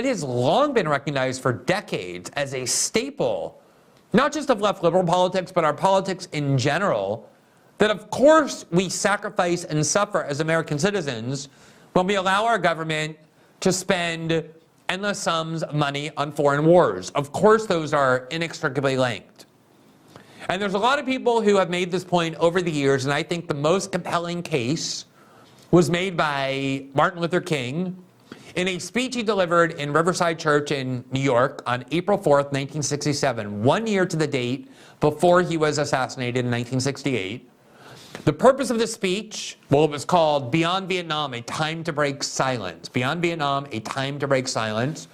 it has long been recognized for decades as a staple, not just of left liberal politics, but our politics in general, that of course we sacrifice and suffer as American citizens when we allow our government to spend endless sums of money on foreign wars. Of course those are inextricably linked. And there's a lot of people who have made this point over the years, and I think the most compelling case was made by Martin Luther King in a speech he delivered in Riverside Church in New York on April 4th, 1967, 1 year to the date before he was assassinated in 1968. The purpose of this speech, well, it was called Beyond Vietnam, A Time to Break Silence. Beyond Vietnam, A Time to Break Silence.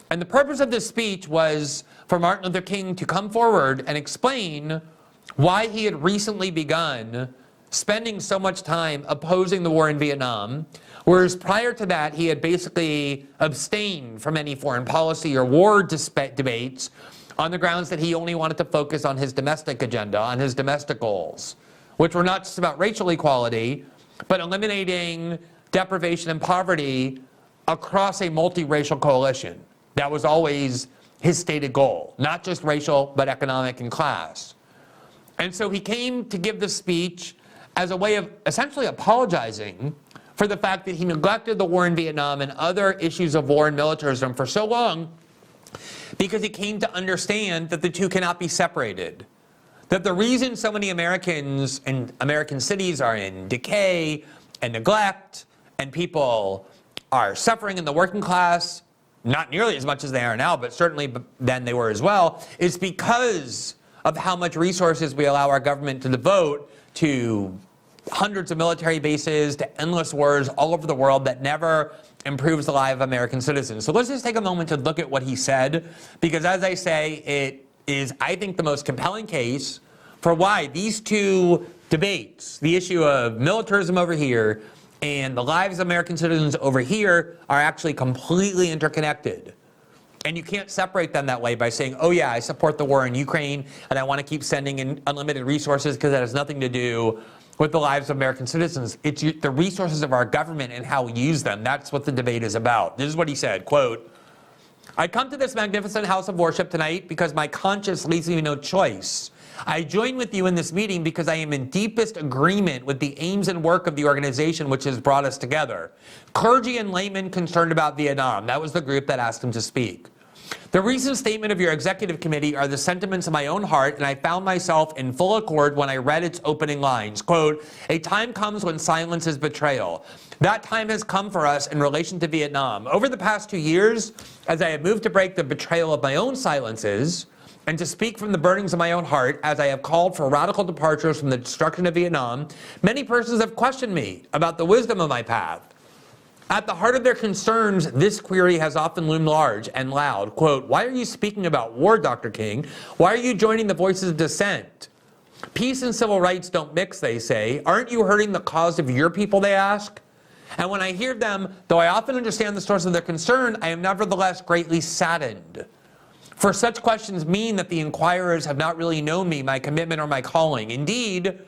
And the purpose of this speech was for Martin Luther King to come forward and explain why he had recently begun spending so much time opposing the war in Vietnam, whereas prior to that he had basically abstained from any foreign policy or war debates on the grounds that he only wanted to focus on his domestic agenda, on his domestic goals, which were not just about racial equality, but eliminating deprivation and poverty across a multiracial coalition. That was always his stated goal, not just racial, but economic and class. And so he came to give this speech as a way of essentially apologizing for the fact that he neglected the war in Vietnam and other issues of war and militarism for so long, because he came to understand that the two cannot be separated. That the reason so many Americans and American cities are in decay and neglect, and people are suffering in the working class, not nearly as much as they are now, but certainly then they were as well, is because of how much resources we allow our government to devote to hundreds of military bases, to endless wars all over the world that never improves the life of American citizens. So let's just take a moment to look at what he said, because as I say, it is, I think, the most compelling case for why these two debates, the issue of militarism over here and the lives of American citizens over here, are actually completely interconnected. And you can't separate them that way by saying, oh yeah, I support the war in Ukraine and I want to keep sending in unlimited resources because that has nothing to do with the lives of American citizens. It's the resources of our government and how we use them. That's what the debate is about. This is what he said, quote, "I come to this magnificent house of worship tonight because my conscience leaves me no choice. I join with you in this meeting because I am in deepest agreement with the aims and work of the organization which has brought us together. Clergy and laymen concerned about Vietnam." That was the group that asked him to speak. "The recent statement of your executive committee are the sentiments of my own heart, and I found myself in full accord when I read its opening lines. Quote, a time comes when silence is betrayal. That time has come for us in relation to Vietnam. Over the past 2 years, as I have moved to break the betrayal of my own silences, and to speak from the burnings of my own heart, as I have called for radical departures from the destruction of Vietnam, many persons have questioned me about the wisdom of my path. At the heart of their concerns, this query has often loomed large and loud. Quote, why are you speaking about war, Dr. King? Why are you joining the voices of dissent? Peace and civil rights don't mix, they say. Aren't you hurting the cause of your people, they ask? And when I hear them, though I often understand the source of their concern, I am nevertheless greatly saddened. For such questions mean that the inquirers have not really known me, my commitment, or my calling. Indeed,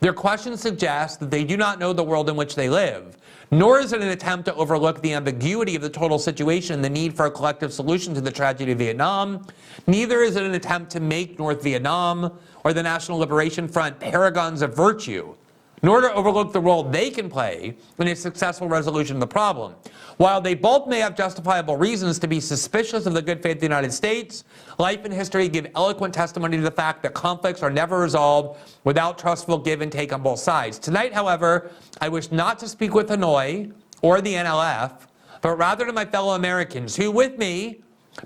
their questions suggest that they do not know the world in which they live. Nor is it an attempt to overlook the ambiguity of the total situation and the need for a collective solution to the tragedy of Vietnam. Neither is it an attempt to make North Vietnam or the National Liberation Front paragons of virtue, nor to overlook the role they can play in a successful resolution of the problem. While they both may have justifiable reasons to be suspicious of the good faith of the United States, life and history give eloquent testimony to the fact that conflicts are never resolved without trustful give and take on both sides. Tonight, however, I wish not to speak with Hanoi or the NLF, but rather to my fellow Americans who, with me,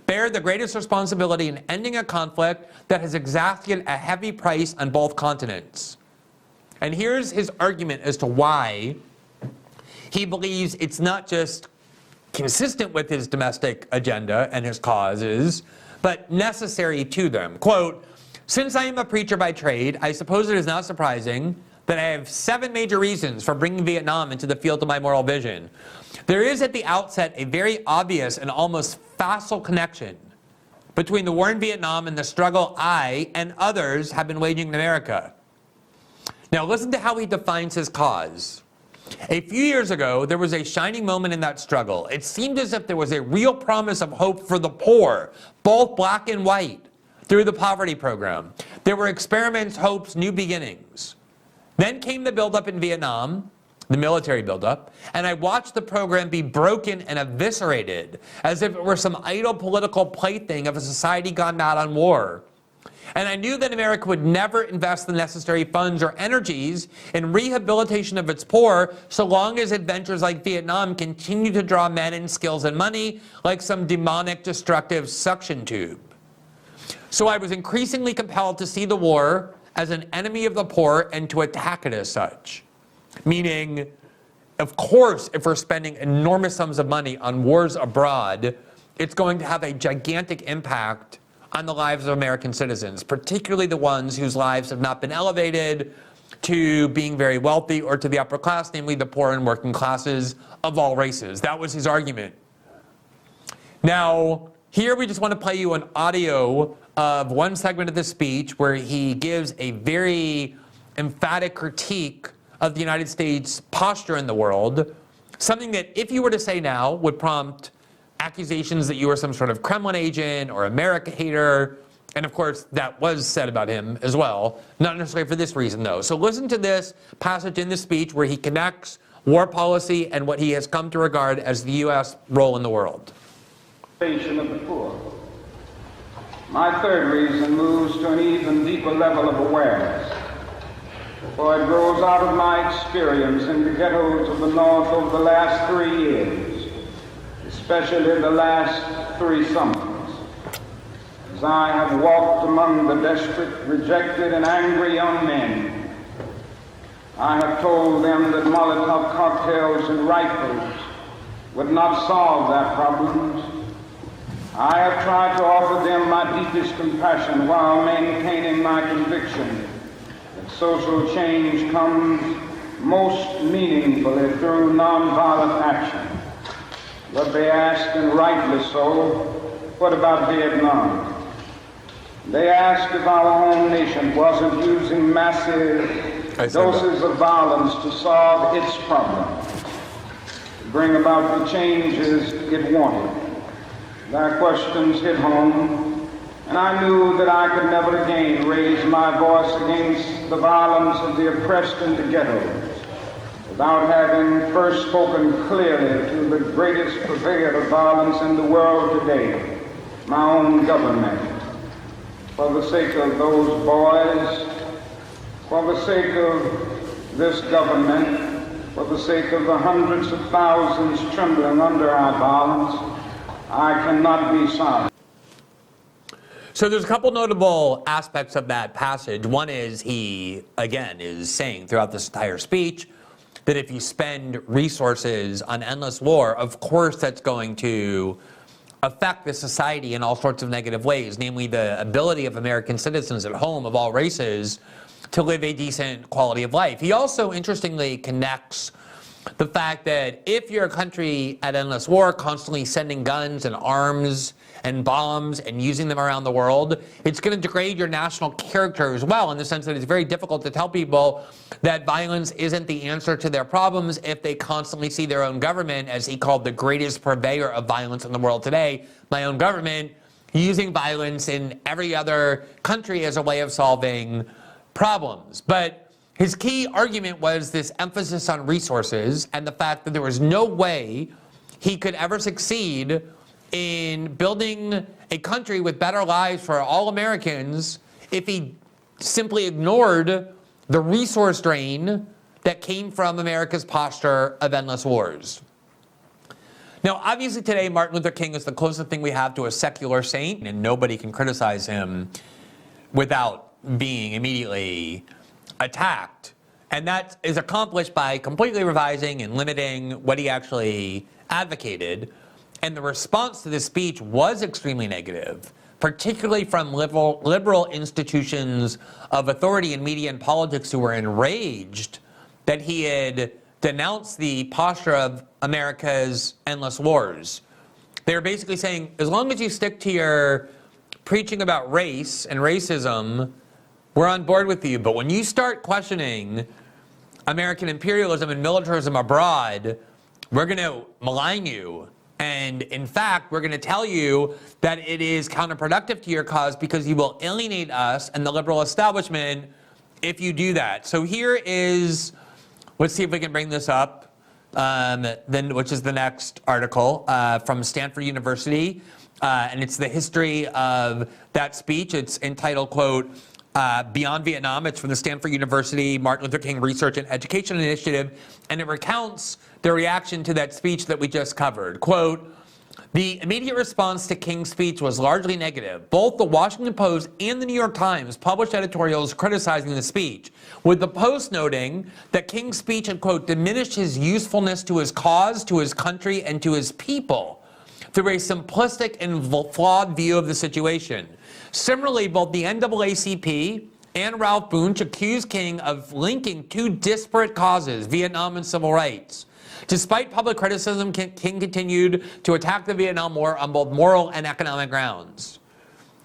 bear the greatest responsibility in ending a conflict that has exacted a heavy price on both continents. And here's his argument as to why he believes it's not just consistent with his domestic agenda and his causes, but necessary to them. Quote, since I am a preacher by trade, I suppose it is not surprising that I have 7 major reasons for bringing Vietnam into the field of my moral vision. There is at the outset a very obvious and almost facile connection between the war in Vietnam and the struggle I and others have been waging in America. Now listen to how he defines his cause. A few years ago, there was a shining moment in that struggle. It seemed as if there was a real promise of hope for the poor, both black and white, through the poverty program. There were experiments, hopes, new beginnings. Then came the buildup in Vietnam, the military buildup, and I watched the program be broken and eviscerated as if it were some idle political plaything of a society gone mad on war. And I knew that America would never invest the necessary funds or energies in rehabilitation of its poor so long as adventures like Vietnam continue to draw men and skills and money like some demonic, destructive suction tube. So I was increasingly compelled to see the war as an enemy of the poor and to attack it as such. Meaning, of course, if we're spending enormous sums of money on wars abroad, it's going to have a gigantic impact on the lives of American citizens, particularly the ones whose lives have not been elevated to being very wealthy or to the upper class, namely the poor and working classes of all races. That was his argument. Now, here we just want to play you an audio of one segment of this speech where he gives a very emphatic critique of the United States' posture in the world, something that if you were to say now would prompt accusations that you were some sort of Kremlin agent or America hater, and of course that was said about him as well, not necessarily for this reason though. So listen to this passage in the speech where he connects war policy and what he has come to regard as the U.S. role in the world. Of the poor. My third reason moves to an even deeper level of awareness, for it grows out of my experience in the ghettos of the North over the last 3 years, especially the last 3 summers. As I have walked among the desperate, rejected, and angry young men, I have told them that Molotov cocktails and rifles would not solve their problems. I have tried to offer them my deepest compassion while maintaining my conviction that social change comes most meaningfully through nonviolent action. But they ask, and rightly so, what about Vietnam? They ask if our home nation wasn't using massive doses of violence to solve its problems, to bring about the changes it wanted. Their questions hit home, and I knew that I could never again raise my voice against the violence of the oppressed in the ghettos without having first spoken clearly to the greatest purveyor of violence in the world today, my own government. For the sake of those boys, for the sake of this government, for the sake of the hundreds of thousands trembling under our violence, I cannot be silent. So there's a couple notable aspects of that passage. One is he, again, is saying throughout this entire speech that if you spend resources on endless war, of course that's going to affect the society in all sorts of negative ways, namely the ability of American citizens at home of all races to live a decent quality of life. He also, interestingly, connects the fact that if you're a country at endless war, constantly sending guns and arms and bombs and using them around the world, it's going to degrade your national character as well, in the sense that it's very difficult to tell people that violence isn't the answer to their problems if they constantly see their own government, as he called the greatest purveyor of violence in the world today, my own government, using violence in every other country as a way of solving problems. But his key argument was this emphasis on resources and the fact that there was no way he could ever succeed in building a country with better lives for all Americans if he simply ignored the resource drain that came from America's posture of endless wars. Now, obviously today, Martin Luther King is the closest thing we have to a secular saint, and nobody can criticize him without being immediately attacked. And that is accomplished by completely revising and limiting what he actually advocated. And the response to this speech was extremely negative, particularly from liberal institutions of authority in media and politics who were enraged that he had denounced the posture of America's endless wars. They were basically saying, as long as you stick to your preaching about race and racism, we're on board with you. But when you start questioning American imperialism and militarism abroad, we're going to malign you. And in fact, we're going to tell you that it is counterproductive to your cause because you will alienate us and the liberal establishment if you do that. So here is, let's see if we can bring this up, which is the next article from Stanford University. And it's the history of that speech. It's entitled, quote, Beyond Vietnam. It's from the Stanford University Martin Luther King Research and Education Initiative, and it recounts the reaction to that speech that we just covered. Quote, the immediate response to King's speech was largely negative. Both the Washington Post and the New York Times published editorials criticizing the speech, with the Post noting that King's speech had, quote, diminished his usefulness to his cause, to his country, and to his people through a simplistic and flawed view of the situation. Similarly, both the NAACP and Ralph Bunche accused King of linking two disparate causes, Vietnam and civil rights. Despite public criticism, King continued to attack the Vietnam War on both moral and economic grounds.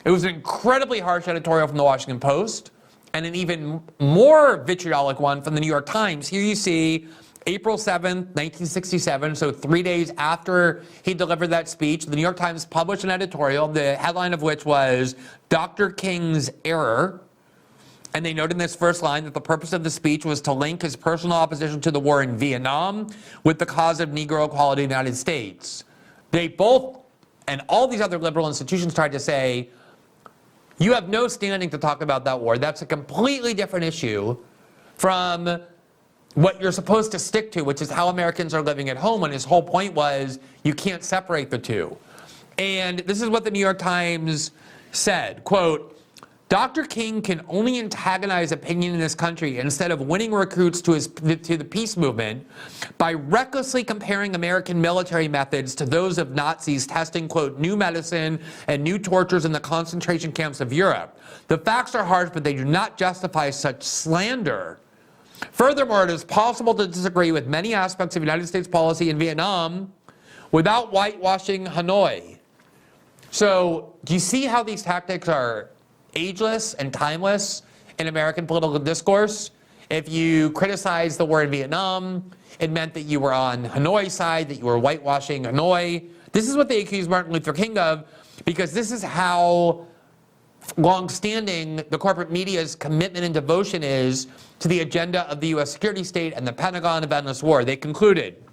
It was an incredibly harsh editorial from the Washington Post, and an even more vitriolic one from the New York Times. Here you see April 7th, 1967, so 3 days after he delivered that speech, the New York Times published an editorial, the headline of which was Dr. King's Error. And they noted in this first line that the purpose of the speech was to link his personal opposition to the war in Vietnam with the cause of Negro equality in the United States. They both, and all these other liberal institutions, tried to say, you have no standing to talk about that war. That's a completely different issue from what you're supposed to stick to, which is how Americans are living at home. And his whole point was you can't separate the two. And this is what the New York Times said, quote, Dr. King can only antagonize opinion in this country instead of winning recruits to the peace movement by recklessly comparing American military methods to those of Nazis testing, quote, new medicine and new tortures in the concentration camps of Europe. The facts are harsh, but they do not justify such slander. Furthermore, it is possible to disagree with many aspects of United States policy in Vietnam without whitewashing Hanoi. So, do you see how these tactics are ageless and timeless in American political discourse? If you criticize the war in Vietnam, it meant that you were on Hanoi's side, that you were whitewashing Hanoi. This is what they accused Martin Luther King of, because this is how long-standing the corporate media's commitment and devotion is to the agenda of the U.S. security state and the Pentagon of endless war. They concluded,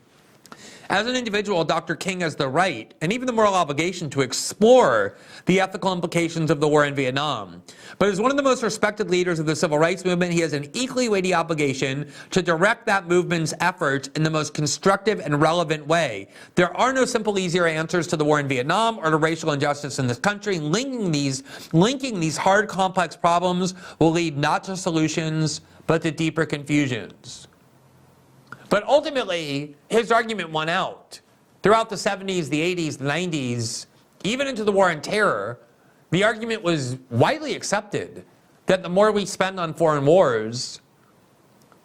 as an individual, Dr. King has the right and even the moral obligation to explore the ethical implications of the war in Vietnam. But as one of the most respected leaders of the civil rights movement, he has an equally weighty obligation to direct that movement's efforts in the most constructive and relevant way. There are no simple, easier answers to the war in Vietnam or to racial injustice in this country. Linking these hard, complex problems will lead not to solutions, but to deeper confusions. But ultimately, his argument won out. Throughout the 70s, the 80s, the 90s, even into the war on terror, the argument was widely accepted that the more we spend on foreign wars,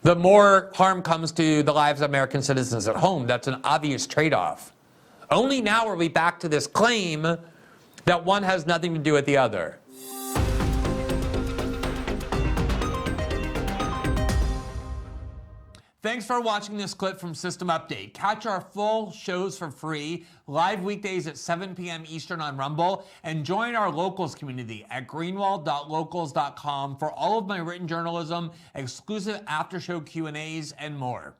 the more harm comes to the lives of American citizens at home. That's an obvious trade-off. Only now are we back to this claim that one has nothing to do with the other. Thanks for watching this clip from System Update. Catch our full shows for free, live weekdays at 7 p.m. Eastern on Rumble, and join our locals community at greenwald.locals.com for all of my written journalism, exclusive after-show Q&As, and more.